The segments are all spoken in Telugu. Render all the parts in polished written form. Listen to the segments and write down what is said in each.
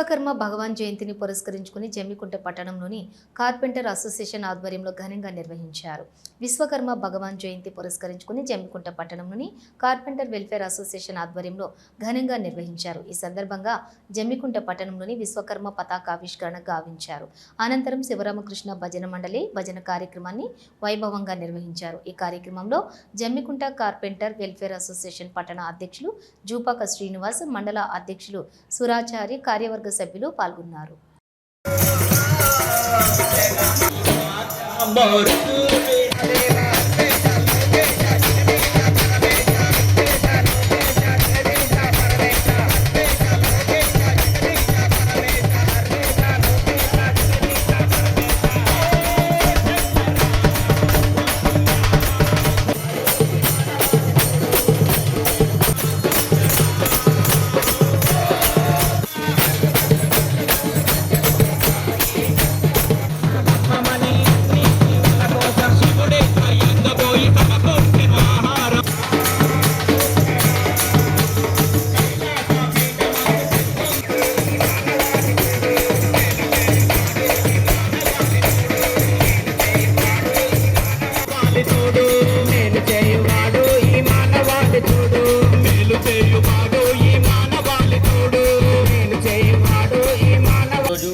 విశ్వకర్మ భగవాన్ జయంతిని పురస్కరించుకుని జమ్మికుంట పట్టణంలోని కార్పెంటర్ అసోసియేషన్ ఆధ్వర్యంలో ఘనంగా నిర్వహించారు. విశ్వకర్మ భగవాన్ జయంతి పురస్కరించుకుని జమ్మికుంట పట్టణంలోని కార్పెంటర్ వెల్ఫేర్ అసోసియేషన్ ఆధ్వర్యంలో ఘనంగా నిర్వహించారు. ఈ సందర్భంగా జమ్మికుంట పట్టణంలోని విశ్వకర్మ పతాకావిష్కరణ గావించారు. అనంతరం శివరామకృష్ణ భజన మండలి భజన కార్యక్రమాన్ని వైభవంగా నిర్వహించారు. ఈ కార్యక్రమంలో జమ్మికుంట కార్పెంటర్ వెల్ఫేర్ అసోసియేషన్ పట్టణ అధ్యక్షులు జూపాక శ్రీనివాస్, మండల అధ్యక్షులు సురాచారి, కార్యవర్గ సభ్యులు పాల్గొన్నారు.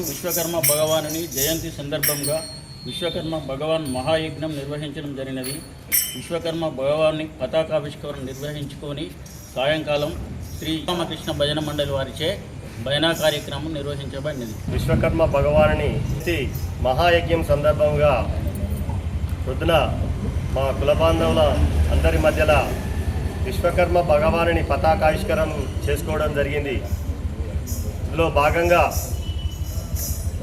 విశ్వకర్మ భగవానుని జయంతి సందర్భంగా విశ్వకర్మ భగవాన్ మహాయజ్ఞం నిర్వహించడం జరిగినది. విశ్వకర్మ భగవాన్ని పతాకావిష్కరణ నిర్వహించుకొని సాయంకాలం శ్రీ రామకృష్ణ భజన మండలి వారిచే భజనా కార్యక్రమం నిర్వహించబడినది. విశ్వకర్మ భగవానుని మహాయజ్ఞం సందర్భంగా పొద్దున మా కుల బాంధవుల అందరి మధ్యలో విశ్వకర్మ భగవానుని పతాకావిష్కరణ చేసుకోవడం జరిగింది. ఇందులో భాగంగా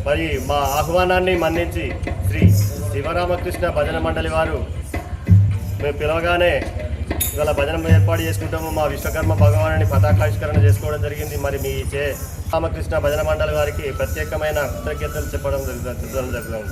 మరి మా ఆహ్వానాన్ని మన్నించి శ్రీ శివరామకృష్ణ భజన మండలి వారు మేము పిలవగానే ఇవాళ భజన ఏర్పాటు చేసుకుంటాము. మా విశ్వకర్మ భగవానుని పతాకావిష్కరణ చేసుకోవడం జరిగింది. మరి మీ రామకృష్ణ భజన మండలి వారికి ప్రత్యేకమైన కృతజ్ఞతలు చెప్పడం జరుగుతుంది.